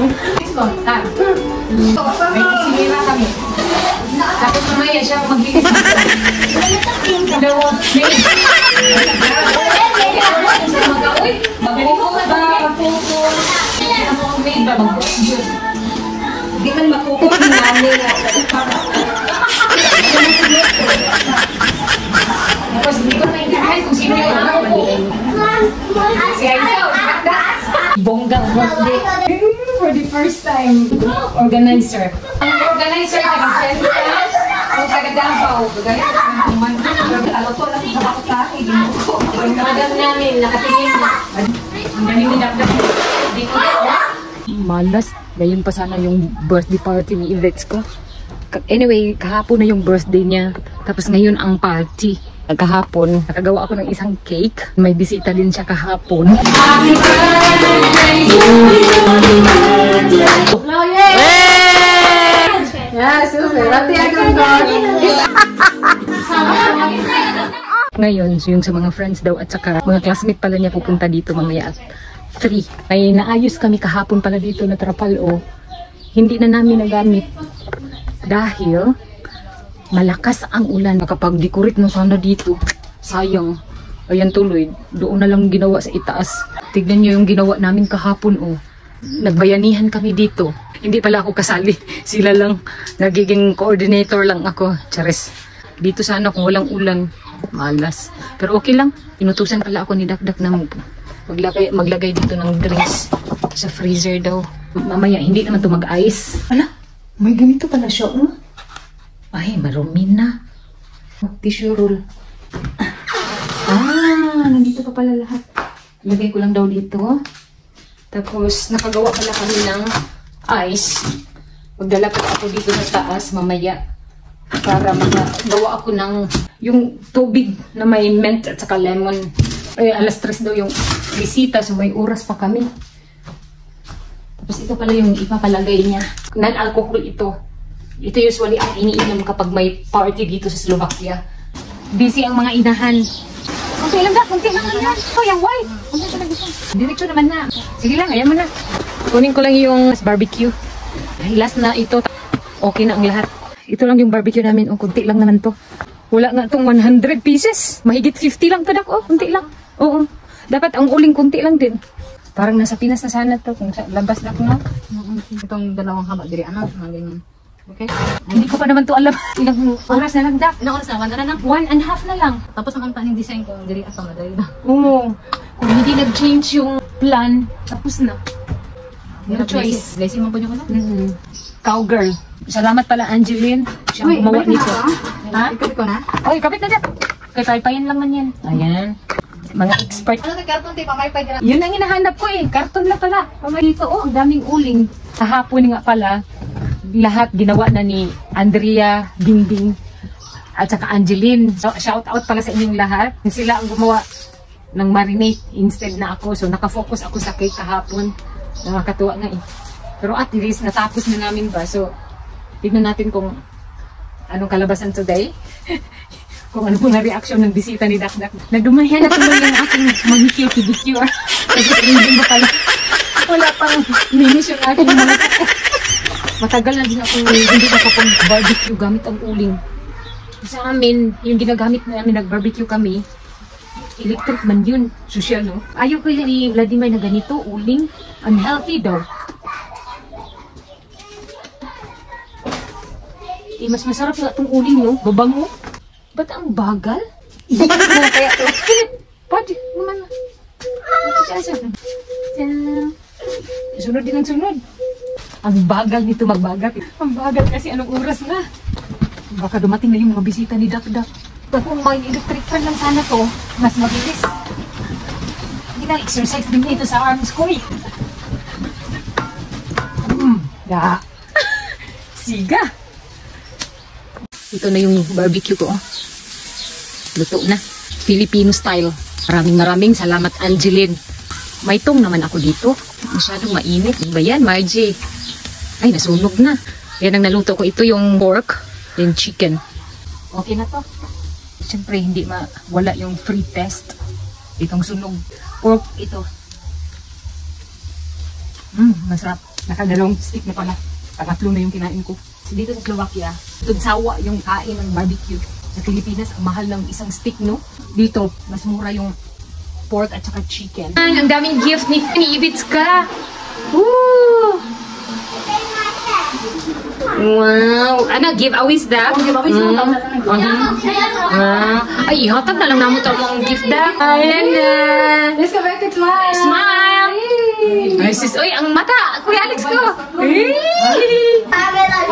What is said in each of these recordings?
May sinira kami. Tapos mamaya siya maglinis. Magaling ko ba? Magpupul. Ano ang maid ba? Magpupul. Hindi man magpupul ng namin. Tapos hindi ko naingahan kung sino yung si Aiso. Bonggang birthday. For the first time, organizer. Ang organizer, taga-friend ka, o taga-dampaw. Alam ko lang sa bakot sa akin. Ang madam namin, nakatingin na. Ang galing nilagdag. Malas. Ngayon pa sana yung birthday party ni Yvette's ko. Anyway, kahapon na yung birthday niya. Tapos ngayon ang party. Kahapon, nakagawa ako ng isang cake. May bisita din siya kahapon. Happy birthday to you! Yeah, super! Ngayon, so yung sa mga friends daw at saka mga classmate pala niya pupunta dito mamaya at 3. May naayos kami kahapon pala dito na trapal. Hindi na namin nagamit dahil malakas ang ulan. Makapag-decorate na sana dito. Sayang. Ayan tuloy. Doon na lang ginawa sa itaas. Tignan nyo yung ginawa namin kahapon. Nagbayanihan kami dito. Hindi pala ako kasali. Sila lang. Nagiging coordinator lang ako. Charis. Dito sana kung walang ulan. Malas. Pero okay lang. Inutusan pala ako ni Dakdak na maglagay dito ng drinks. Sa freezer daw. Mamaya hindi naman ito mag-ice. Ala, may ganito pala siya. Ay, marumi na. Tissue roll. Nandito pa pala lahat. Lagay ko lang daw dito. Tapos, nakagawa pala kami ng ice. Magdala pa ako dito sa taas mamaya. Para magawa ako ng yung tubig na may mint at saka lemon. Alas 3 daw yung bisita. So, may oras pa kami. Tapos, ito pala yung ipapalagay niya. Non-alcohol ito. Ito usually ang iniinom kapag may party dito sa Slovakia. Busy ang mga inahan. Okay lang ba? Kunti lang yan. Oh, yung white. Diretso naman na. Sige lang, ayan mo na. Kunin ko lang yung barbecue. Last na ito. Okay na ang lahat. Ito lang yung barbecue namin. Kunti lang naman to. Wala nga itong 100 pieces. Mahigit 50 lang to. Kunti lang. Oo. Dapat ang uling kunti lang din. Parang nasa Pinas na sana to. Kung sa labas na ko na. Itong dalawang haba diri. Ganyan. Okay. Hindi ko pa naman to alam. Ilang oras na lang, Dak? Ilang oras na? 1 na lang? 1.5 na lang. Tapos ang taning design ko, diri ato na dali na. Oo. Kung hindi nag-change yung plan, tapos na. No choice. Blessing mo po niyo ko na? Cowgirl. Salamat pala, Angeline. Siya ang gumawa nito. Ha? Ikapit ko na? Oy, kapit na Dak. Kay paypayan lang man yan. Ayan. Mga expert. Ano na karton tape? Pamay-pay dira. Yun ang hinahanap ko eh. Karton na pala. Pamay dito. Ang daming uling. Kahapon nga pala. Lahat ginawa na ni Andrea, Bingbing, at saka Angeline. So, shout out pala sa inyong lahat. Sila ang gumawa ng marinate instead na ako. So, nakafocus ako sa cake kahapon. Nakakatuwa nga eh. Pero at least, natapos na namin ba? So, tignan natin kung anong kalabasan today. Kung ano pong reaction ng bisita ni Dakdak. Nagdumayan na tuloy yung aking manicure-pedicure. Kasi hindi ba pala, wala pang finish yung aking mga. Matagal na din ako hindi nakapag-barbecue gamit ang uling. Sa amin, yung ginagamit namin nag-barbecue kami, electric man yun. Social, no? Ayaw ko yun ni Vladimir na ganito, uling. Unhealthy daw. Mas masarap na itong uling, no? Babango. Ba't ang bagal? Hindi ko na kaya ito. Pwede naman. Sunod din ang sunod. Ang bagal nito magbagal. Ang bagal kasi anong oras na. Baka dumating na yung mga bisita ni Dakdak. Kung may electric fan lang sana to, mas mabilis. Hindi na exercise din ito sa arms ko eh. Siga. Ito na yung barbecue ko. Luto na. Filipino style. Maraming salamat, Angeline. May tong naman ako dito. Masyadong mainit. Ba yan, Margie? Ay, nasunog na. Yan ang naluto ko. Ito yung pork, then chicken. Okay na to. Siyempre, hindi wala yung free test. Itong sunog. Pork, ito. Masarap. Nakadalawang stick na pala. Pangatlo na yung kinain ko. Dito sa Slovakia, tudsawa yung kain ng barbecue. Sa Pilipinas, ang mahal ng isang stick, no? Dito, mas mura yung pork at saka chicken. Ang daming gift ni Ibitska. Woo! Wow! Ano, giveaways da? Giveaways na. Ay, ihatag na lang naman ito ang gift da. Ayan na! Let's go back to smile. Smile! Ay, sis, oy, ang mata! Kuya Alex ko!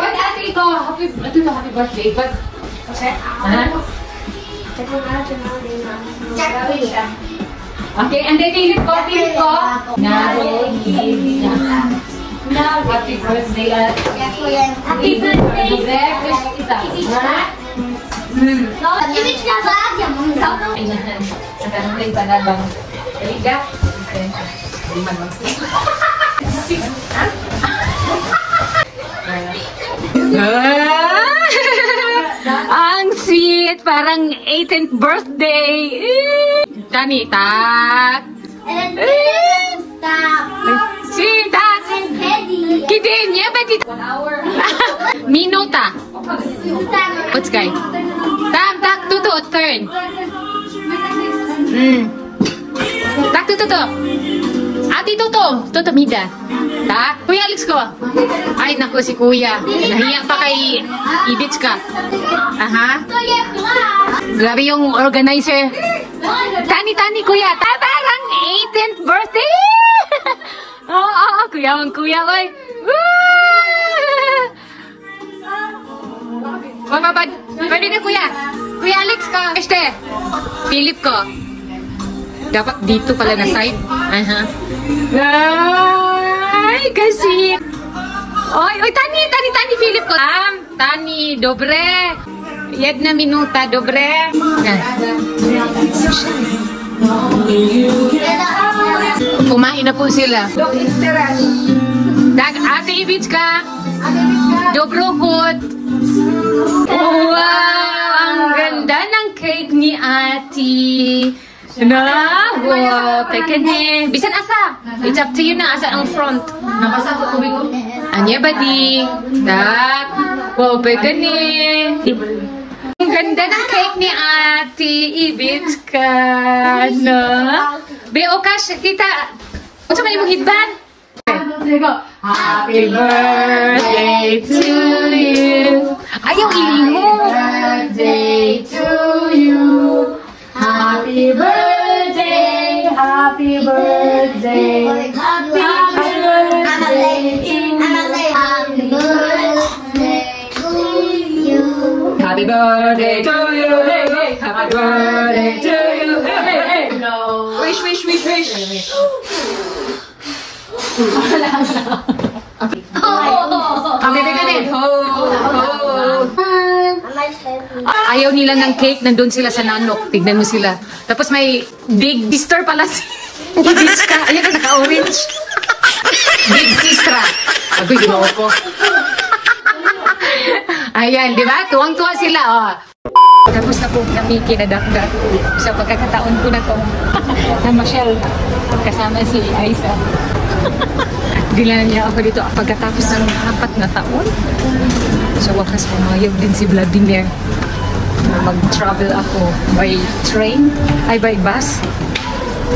What ate ito? Happy birthday. But, okay, and then Philip ko. Now, happy birthday. Happy birthday. Wish kita. Ayan. Natanong rin pa na bang Liga? Liman lang ang sweet! Parang 18th birthday! Dani, tak! Sweet, tak! Kidin, yeah, but it... 1 hour. Minuta. What's guy? Tam, tak, tuto, turn. Tak, tuto. Ati, tuto, mida. Tak, Kuya Alex ko. Ay, naku, si Kuya. Nahiya pa kay Ibitska. Aha. Grabe yung organizer. Tani, Kuya. Parang 18th birthday. Oo, Kuya, oy. Mamabad. Pwede na, Kuya. Kuya Alex ko. Este. Philip ko. Dapat dito pala na side. Aha. Ay, kasi. Oy, tani, Philip ko. Tani, dobre. Jedna minuta, dobre. Kumain na po sila. Ate Ibitska. Dobro food. Wow, ang ganda ng cake ni Ate. Wow, pekene. Bisan asa. It's up to you na asa ang front. Nabasa ko tubig ko. Anya bading. Tak. Wow, pekene. Ang ganda ng cake ni Ate Ibitska. No? Beokas, kita. Unsa man imong hidban? Happy birthday to you. Ayaw ilingo. Birthday to you. Happy birthday. Happy birthday. Happy Happy birthday to you. Happy birthday to you. Wish. Ayaw nila ng cake, nandun sila sa nanok. Tignan mo sila. Tapos may big sister pala si Ibitska. Ayan na, naka-orange. Big sister. Agoy, ginawa ko. Ayan, di ba? Tuwang-tuwa sila. Oh. Tapos na po kami kinadakdak sa pagkakataon ko na to na Michelle kasama si Aiza. Dilan niya ako dito pagkatapos ng 4 na taon. So wakas pumayag din si Vladimir na mag-travel ako by train, ay by bus.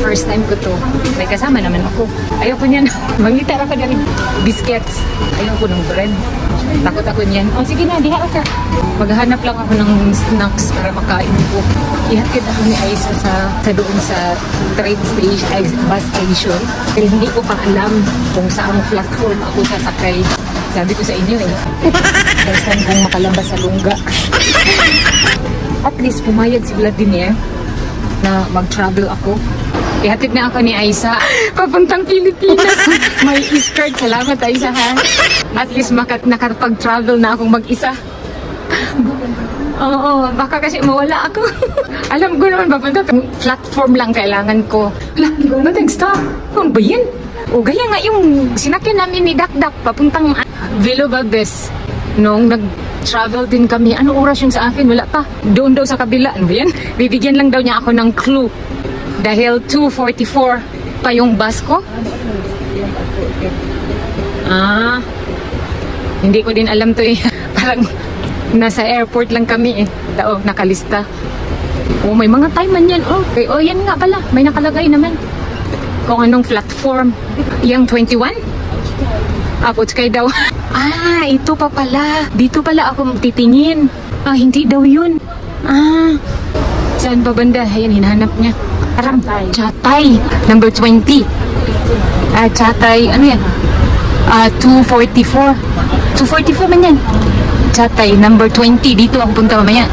First time ko to. May kasama naman ako. Ayaw ko niyan. Mangitar ako na rin. Biscuits. Ayaw ko ng bread. Takot ako niyan. O sige na, diha ka. Maghanap lang ako ng snacks para makain ko. Ihatid ako ni Aiza sa doon sa train station, ay, bus station. Pero hindi ko pa alam kung saang platform ako sasakay. Sabi ko sa inyo eh. First time kong makalabas sa lungga. At least pumayag si Vladimir na mag-travel ako. Ihatid na ako ni Aiza papuntang Pilipinas. May e-skirt. Salamat, Aiza, ha? At least nakapag-travel na akong mag-isa. Oo, baka kasi mawala ako. Alam ko naman, papunta platform lang kailangan ko. Nag-stop. Ano ba yun? O, gaya nga yung sinakyan namin ni Dakdak papuntang Vilobabes. Noong nag-travel din kami, ano oras yung sa akin? Wala pa. Doon daw sa kabila. Ano ba yan? Bibigyan lang daw niya ako ng clue. Dahil 2:44 pa yung bus ko. Ah, hindi ko din alam to eh. Parang nasa airport lang kami eh. Oo, nakalista. Oh, may mga time man yan. Oh, okay. Oh, yan nga pala. May nakalagay naman. Kung anong platform. Yang 21? Kay daw. Ah, ito pa pala. Dito pala ako titingin. Ah, hindi daw yun. Ah, saan ba banda? Ayan, hinahanap niya. Parang Chatay. Number 20. Ah, Chatay. Ano yan? 244. 244 man yan. Chatay, number 20. Dito ako punta mamaya.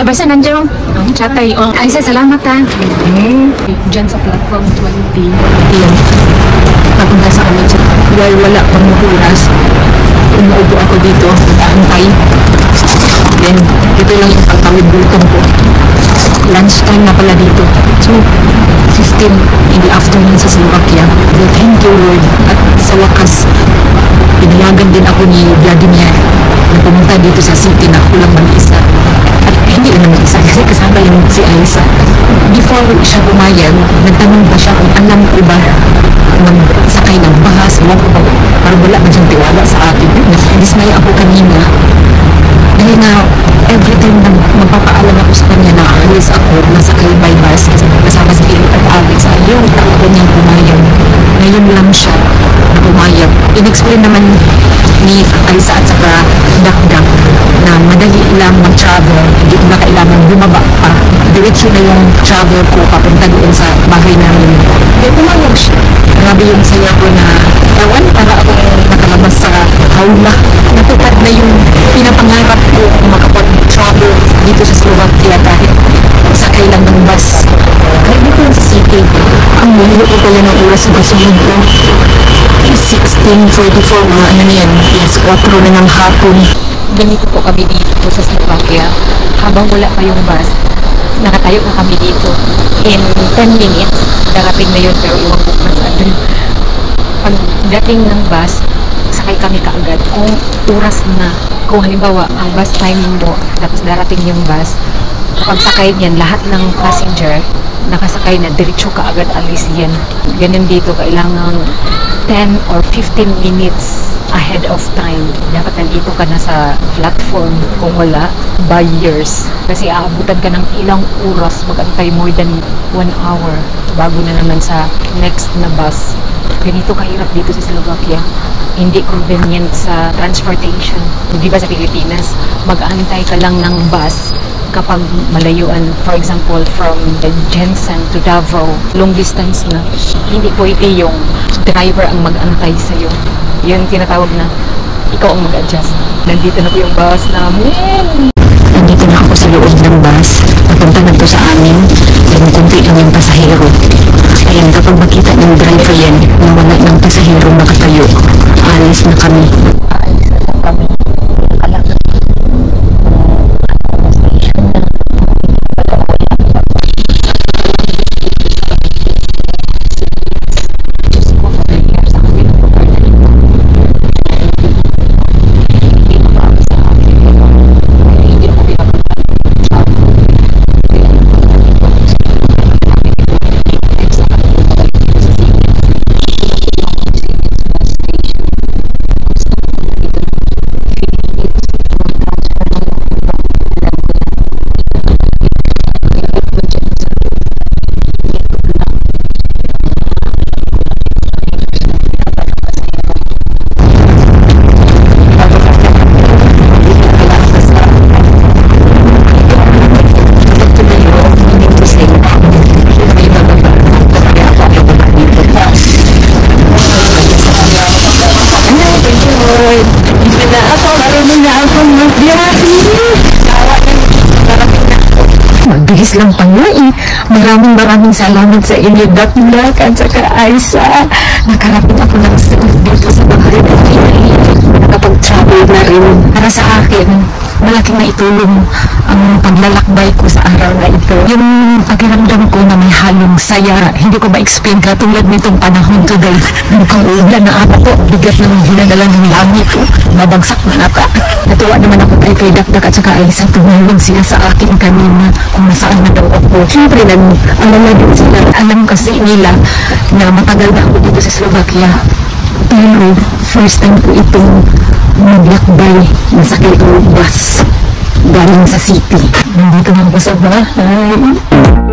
Basta nandiyan. Chatay. Oh, Aisa, salamat ha. Diyan sa platform 20. Ayan. Papunta sa kami. Dahil wala pang mahulas. Umuubo ako dito. Antay. Then, ito lang yung pagtawid bultong ko. Lunchtime na pala dito. So, 15 in the afternoon sa Slovakia. Thank you, Lord. At sa wakas, pinayagan din ako ni Vladimir na pumunta dito sa city na ako lang mag-isa. At hindi lang mag-isa kasi kasama yung si Aisa. Before siya pumayag, nagtanong pa siya kung alam ko ba magsakay ng bahas. Alam ko ba, parang wala man siyang tiwala sa akin. Dismay ako kanina. Dahil na every time na magpapaalam ako sa kanya na alis ako, nasakay by bus kasama si Philip at Alex, ayaw ako niyang pumayag. Ngayon lang siya na pumayag. In-explain naman ni Aisa at saka Dakdak na madali lang mag-travel, hindi ko na kailangan bumaba pa. Diretso na yung travel ko papunta doon sa bahay namin. Kaya pumayag siya. Grabe yung saya ko na tawan para ako nakalabas sa hawla. Natupad na yung pinapangarap ko makapag-travel dito sa Slovakia kahit sakay lang ng bus. Kahit dito sa city, ang mahilo ko pala ng oras sa kasunod ko. 16:44 mga ano yan, yes, 4 na ng hapon. Ganito po kami dito sa Slovakia. Habang wala pa yung bus, nakatayo na kami dito. In 10 minutes, darating na yun pero iwan ko pa saan. Pag dating ng bus, sakay kami kaagad. Kung oras na, kung halimbawa ang bus timing mo, tapos darating yung bus, kapag sakay niyan, lahat ng passenger, nakasakay na, diretso ka agad alis yan. Ganun dito, kailangan 10 or 15 minutes ahead of time. Dapat nandito ka na sa platform. Kung wala, by years. Kasi aabutan ka ng ilang oras, mag-antay more than 1 hour bago na naman sa next na bus. Ganito kahirap dito sa Slovakia. Hindi convenient sa transportation. Di ba sa Pilipinas, mag-antay ka lang ng bus kapag malayuan, for example, from Jensen to Davao, long distance na, hindi pwede yung driver ang mag-antay sa'yo. Yung tinatawag na ikaw ang mag-adjust. Nandito na po yung bus namin. Nandito na ako sa loob ng bus. Napunta na to sa amin. Yung kunti lang yung pasahero. Ayan, kapag makita ng driver yan, na wala ng pasahero nakatayo, alis na kami. Alis na lang kami. Alam na. Magbihis lang pala eh. Maraming salamat sa inyo, Dakdak at saka Aisa. Nakarating ako ng safe dito sa bahay na nakapag-travel na rin. Para sa akin, malaking naitulong ang paglalakbay ko sa araw na ito. Yung pakiramdam ko na may halong saya, hindi ko ma-explain katulad nitong panahon today. Mukhang ulan na ata po, bigat ng hinadala ng langit ko, mabagsak na ata. Natuwa naman ako kay Dakdak at saka Aisa, tumulong sila sa akin kanina kung nasaan na daw ako. Siyempre, nag-alala din sila. Alam kasi nila na matagal na ako dito sa Slovakia. Pero first time ko itong maglakbay na sakay ko bus galing sa city. Nandito na ako sa bahay.